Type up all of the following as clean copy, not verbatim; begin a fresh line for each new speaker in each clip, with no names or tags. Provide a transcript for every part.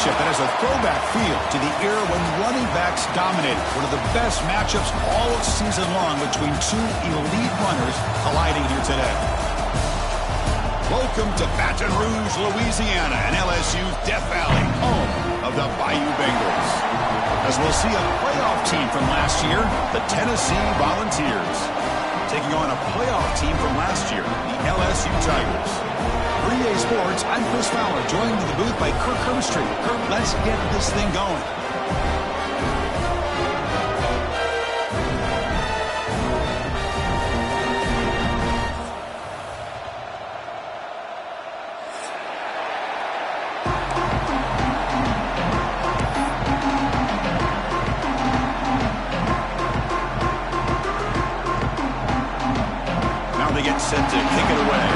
matchup that has a throwback feel to the era when running backs dominated. One of the best matchups all season long between two elite runners colliding here today. Welcome to Baton Rouge, Louisiana, and LSU's Death Valley, home of the Bayou Bengals. As we'll see a playoff team from last year, the Tennessee Volunteers, taking on a playoff team from last year, the LSU Tigers. For EA Sports, I'm Chris Fowler, joined in the booth by Kirk Herbstreit. Kirk, let's get this thing going. Now they get set to kick it away.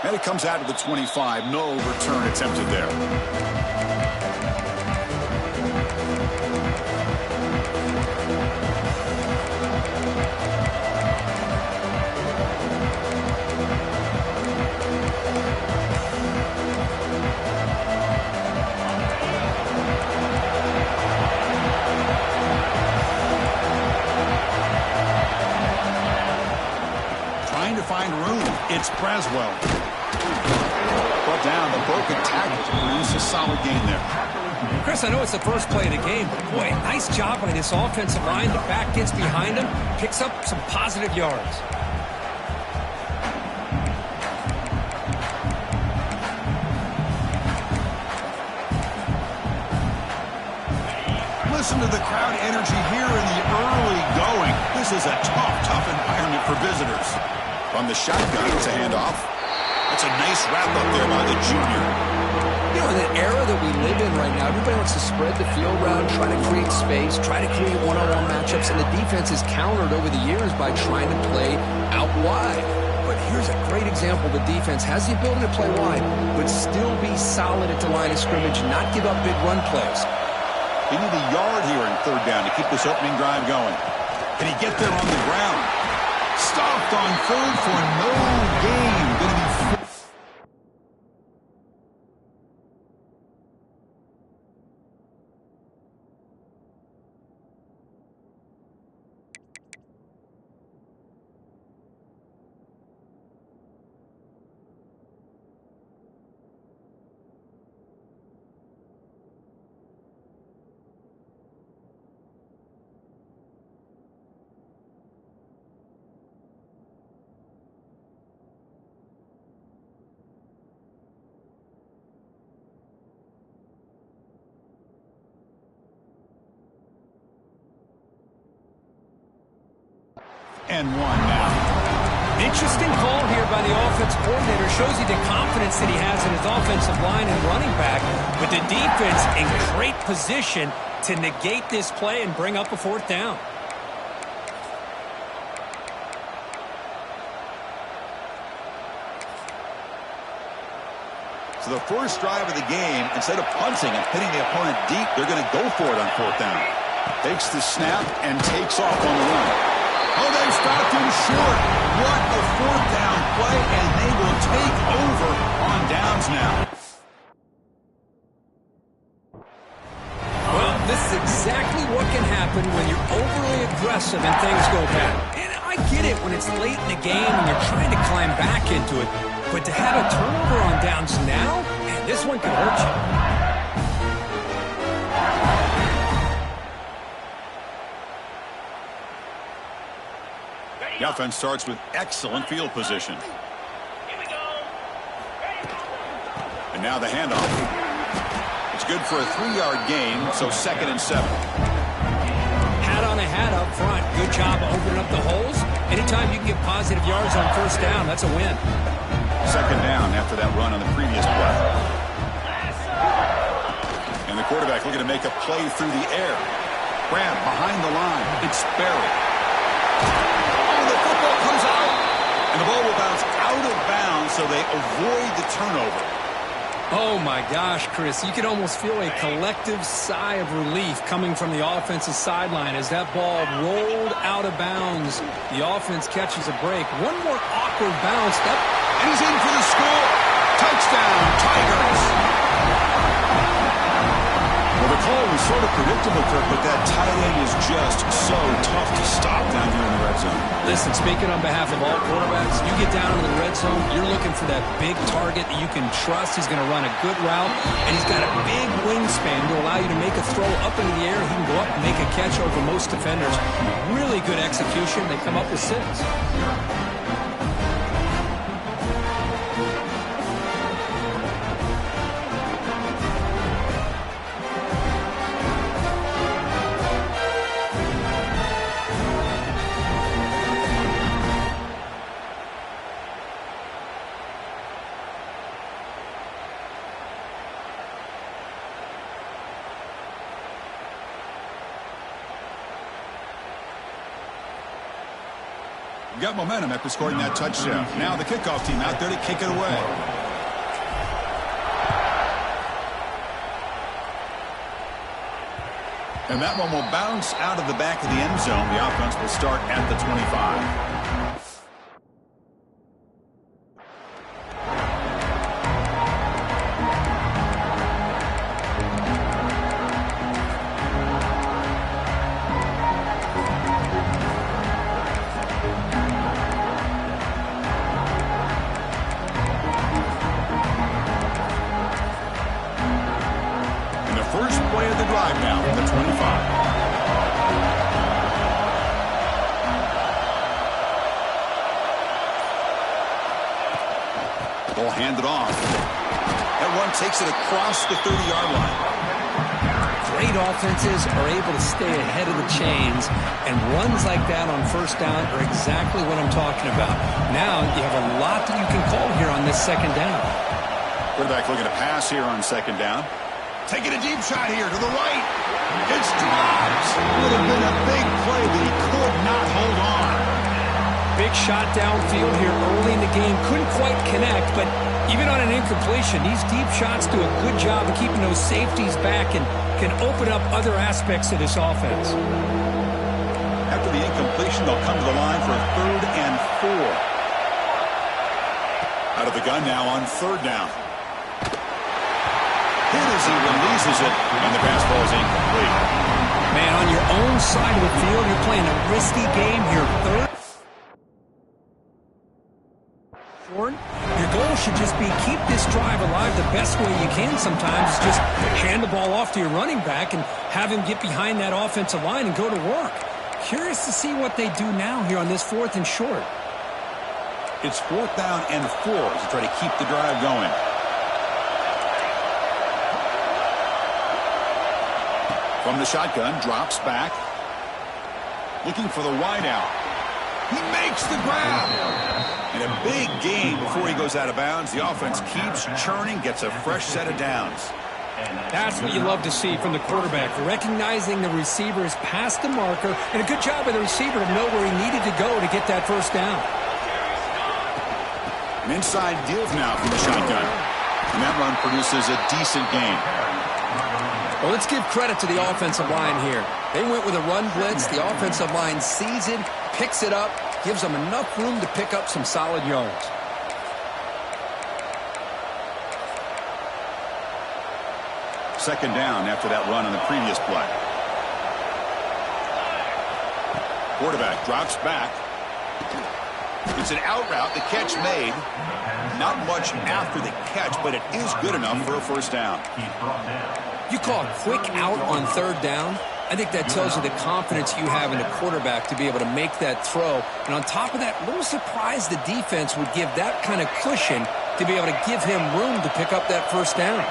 And it comes out to the 25. No return attempted there. Trying to find room. It's Braswell. Brought down the broken tackle to produce a solid gain there.
Chris, I know it's the first play of the game, but boy, nice job by this offensive line. The back gets behind him, picks up some positive yards.
Listen to the crowd energy here in the early going. This is a tough environment for visitors. From the shotgun, it's a handoff. That's a nice wrap-up there by the junior.
You know, in the era that we live in right now, everybody wants to spread the field around, try to create space, try to create one-on-one matchups, and the defense is countered over the years by trying to play out wide. But here's a great example. The defense has the ability to play wide, but still be solid at the line of scrimmage and not give up big run plays.
They need a yard here in third down to keep this opening drive going. Can he get there on the ground? Stopped on third for no gain. Going to be and one now.
Interesting call here by the offense coordinator. Shows you the confidence that he has in his offensive line and running back. But the defense in great position to negate this play and bring up a fourth down.
So the first drive of the game, instead of punting and hitting the opponent deep, they're going to go for it on fourth down. Takes the snap and takes off on the run. Oh, they stopped him short. What a fourth down play, and they will take over on downs now.
Well, this is exactly what can happen when you're overly aggressive and things go bad. And I get it when it's late in the game and you're trying to climb back into it. But to have a turnover on downs now, man, this one could hurt you.
The offense starts with excellent field position. And now the handoff. It's good for a 3-yard gain, so 2nd and 7.
Hat on a hat up front. Good job of opening up the holes. Anytime you can get positive yards on first down, that's a win.
2nd down after that run on the previous play. And the quarterback looking to make a play through the air. Grab behind the line. It's Barry. Comes out, and the ball will bounce out of bounds, so they avoid the turnover.
Oh, my gosh, Chris. You can almost feel a collective sigh of relief coming from the offensive sideline as that ball rolled out of bounds. The offense catches a break. One more awkward bounce.
And he's in for the score. Touchdown, Tigers. Well, the call was sort of predictable, Kirk, but that tight end is just so tough to stop down here in the red zone.
Listen, speaking on behalf of all quarterbacks, you get down into the red zone, you're looking for that big target that you can trust. He's going to run a good route, and he's got a big wingspan to allow you to make a throw up into the air. He can go up and make a catch over most defenders. Really good execution. They come up with 6.
Got momentum after scoring that touchdown. Now the kickoff team out there to kick it away. And that one will bounce out of the back of the end zone. The offense will start at the 25. First play of the drive now from the 25. Ball handed off. That one takes it across the 30-yard line.
Great offenses are able to stay ahead of the chains, and runs like that on first down are exactly what I'm talking about. Now you have a lot that you can call here on this second down.
Quarterback looking to pass here on second down. Taking a deep shot here to the right. It's dropped. Would have been a big play, but he could not hold on.
Big shot downfield here early in the game. Couldn't quite connect, but even on an incompletion, these deep shots do a good job of keeping those safeties back and can open up other aspects of this offense.
After the incompletion, they'll come to the line for a 3rd and 4. Out of the gun now on 3rd down. As he releases it, and the pass ball is incomplete.
Man, on your own side of the field, you're playing a risky game here. 3rd. Your goal should just be keep this drive alive the best way you can sometimes. Is just hand the ball off to your running back and have him get behind that offensive line and go to work. Curious to see what they do now here on this 4th and short.
It's 4th down and 4 to try to keep the drive going. From the shotgun, drops back. Looking for the wide out. He makes the grab. And a big gain before he goes out of bounds. The offense keeps churning, gets a fresh set of downs.
That's what you love to see from the quarterback. Recognizing the receiver is past the marker, and a good job by the receiver to know where he needed to go to get that first down.
An inside give now from the shotgun. And that run produces a decent gain.
Well, let's give credit to the offensive line here. They went with a run blitz. The offensive line sees it, picks it up, gives them enough room to pick up some solid yards.
Second down after that run on the previous play. Quarterback drops back. It's an out route. The catch made. Not much after the catch, but it is good enough for a first down.
You call a quick out on 3rd down. I think that tells you the confidence you have in a quarterback to be able to make that throw. And on top of that, a little surprised the defense would give that kind of cushion to be able to give him room to pick up that first down.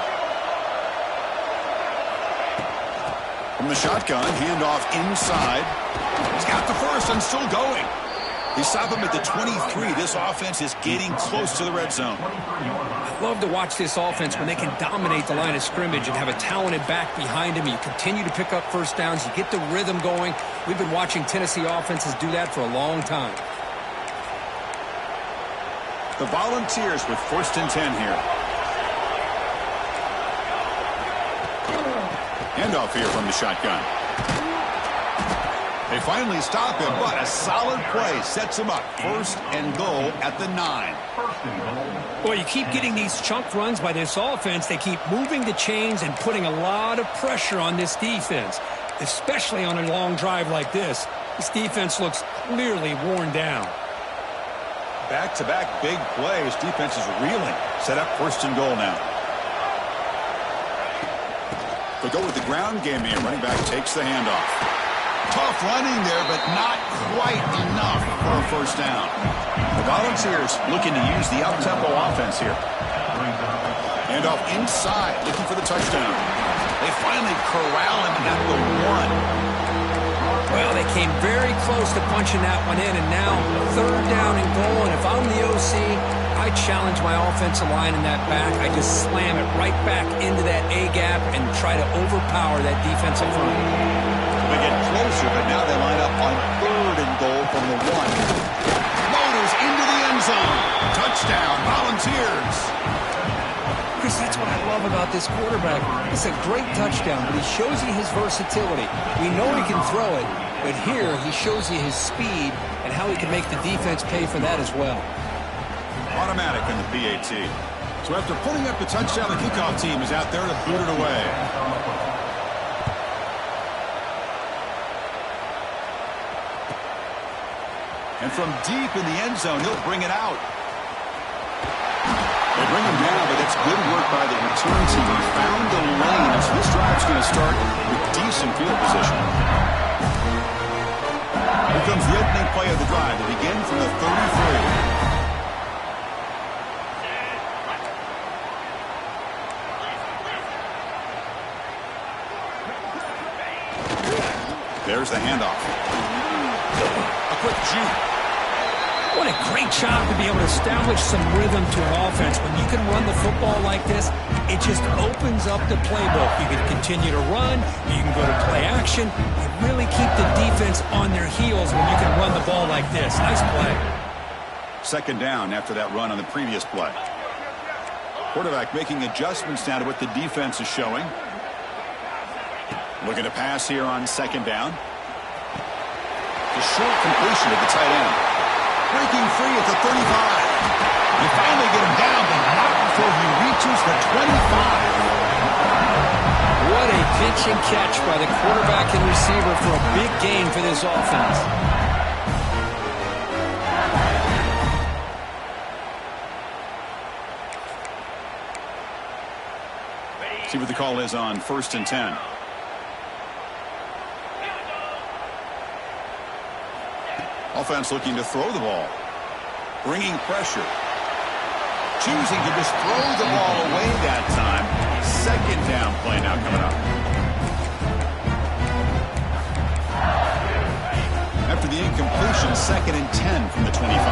From the shotgun, handoff inside. He's got the first and still going. They stop him at the 23. This offense is getting close to the red zone.
I love to watch this offense when they can dominate the line of scrimmage and have a talented back behind him. You continue to pick up first downs. You get the rhythm going. We've been watching Tennessee offenses do that for a long time.
The Volunteers with 1st and 10 here. Handoff here from the shotgun. They finally stop him, but a solid play sets him up. 1st and goal at the 9.
Well, you keep getting these chunk runs by this offense. They keep moving the chains and putting a lot of pressure on this defense, especially on a long drive like this. This defense looks clearly worn down.
Back-to-back big plays. Defense is reeling. Set up 1st and goal now. They go with the ground game here. Running back takes the handoff. Tough running there, but not quite enough for a 1st down. The Volunteers looking to use the up-tempo offense here. Handoff inside, looking for the touchdown. They finally corral him at the 1.
Well, they came very close to punching that one in, and now 3rd down and goal. And if I'm the OC, I challenge my offensive line in that back. I just slam it right back into that A-gap and try to overpower that defensive front.
They get closer, but now they line up on 3rd and goal from the 1. Motors into the end zone. Touchdown, Volunteers.
Chris, that's what I love about this quarterback. It's a great touchdown, but he shows you his versatility. We know he can throw it, but here he shows you his speed and how he can make the defense pay for that as well.
Automatic in the PAT. So after putting up the touchdown, the kickoff team is out there to boot it away. And from deep in the end zone, he'll bring it out. They bring him down, but it's good work by the return team. He found the lane, so this drive's going to start with decent field position. Here comes the opening play of the drive. They begin from the 33. There's the handoff. A quick juke.
What a great job to be able to establish some rhythm to an offense. When you can run the football like this, it just opens up the playbook. You can continue to run. You can go to play action. You really keep the defense on their heels when you can run the ball like this. Nice play.
2nd down after that run on the previous play. Quarterback making adjustments now to what the defense is showing. Looking to pass here on 2nd down. The short completion of the tight end. Breaking free at the 35. They finally get him down, but not before he reaches the 25.
What a pitch and catch by the quarterback and receiver for a big gain for this offense.
See what the call is on 1st and 10. Offense looking to throw the ball. Bringing pressure. Choosing to just throw the ball away that time. 2nd down play now coming up. After the incompletion, 2nd and 10 from the 25.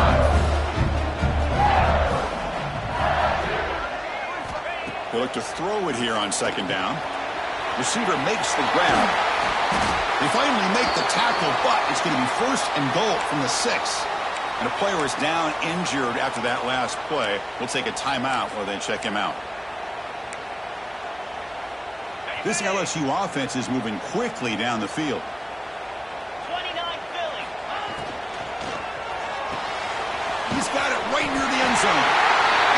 They look to throw it here on 2nd down. Receiver makes the grab. They finally make the tackle, but it's going to be 1st and goal from the 6. And a player is down injured after that last play. We'll take a timeout while they check him out. This LSU offense is moving quickly down the field.
29 Philly.
He's got it right near the end zone.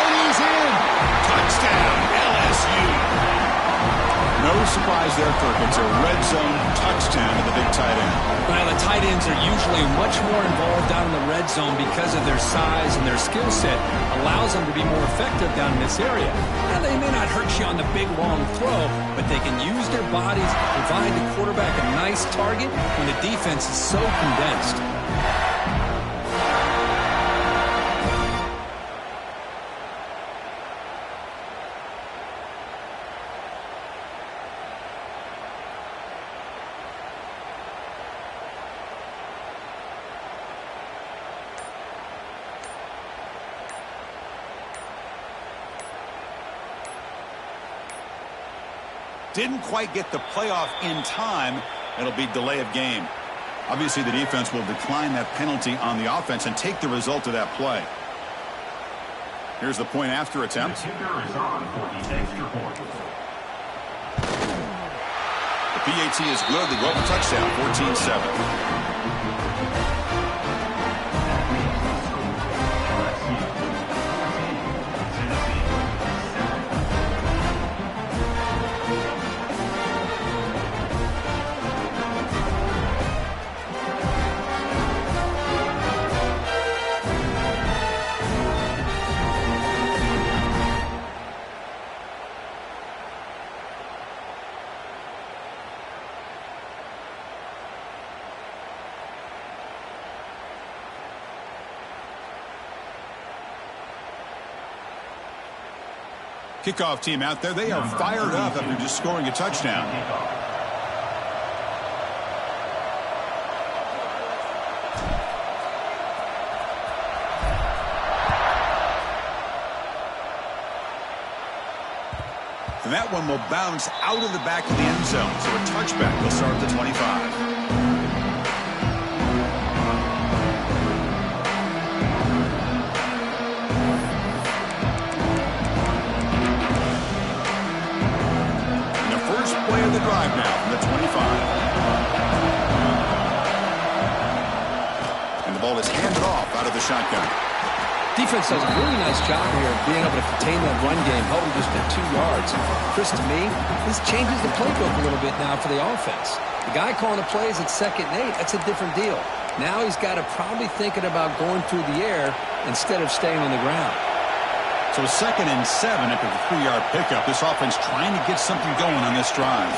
And he's in. Touchdown, LSU. No surprise there, Kirk. It's a red zone touchdown to the big tight end.
Well, the tight ends are usually much more involved down in the red zone because of their size and their skill set. Allows them to be more effective down in this area. Now, they may not hurt you on the big, long throw, but they can use their bodies to provide the quarterback a nice target when the defense is so condensed.
Didn't quite get the playoff in time. It'll be delay of game. Obviously, the defense will decline that penalty on the offense and take the result of that play. Here's the point after attempt. PAT is good. They go up a touchdown, 14-7. Kickoff team out there. They are fired up after just scoring a touchdown. And that one will bounce out of the back of the end zone. So a touchback will start at the 25. The drive now from the 25. And the ball is handed off out of the shotgun.
Defense does a really nice job here of being able to contain that run game, held just at 2 yards. Chris, to me, this changes the playbook a little bit now for the offense. The guy calling the plays at 2nd and 8, that's a different deal. Now he's got to probably thinking about going through the air instead of staying on the ground.
So 2nd and 7 after the 3-yard pickup. This offense trying to get something going on this drive.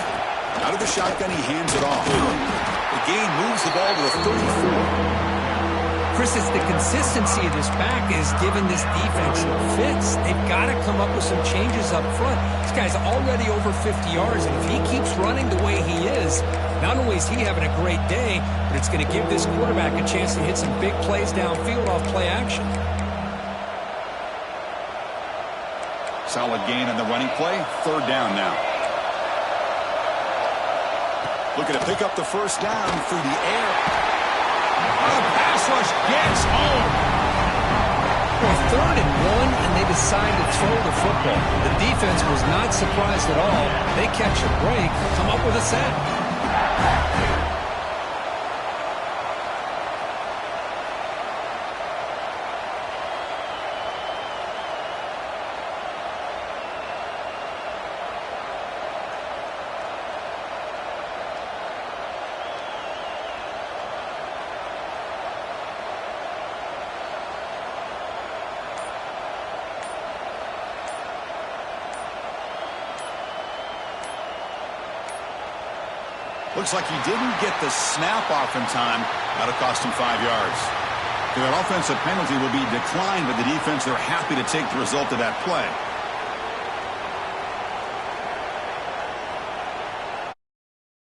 Out of the shotgun, he hands it off. The gain moves the ball to the 34.
Chris, it's the consistency of this back is giving this defense fits. They've got to come up with some changes up front. This guy's already over 50 yards, and if he keeps running the way he is, not only is he having a great day, but it's going to give this quarterback a chance to hit some big plays downfield off play action.
Solid gain on the running play. 3rd down now. Looking to pick up the 1st down through the air. The pass rush gets home.
Well, 3rd and 1, and they decide to throw the football. The defense was not surprised at all. They catch a break, come up with a sack.
Looks like he didn't get the snap off in time. That'll cost him 5 yards. So that offensive penalty will be declined by the defense. They're happy to take the result of that play.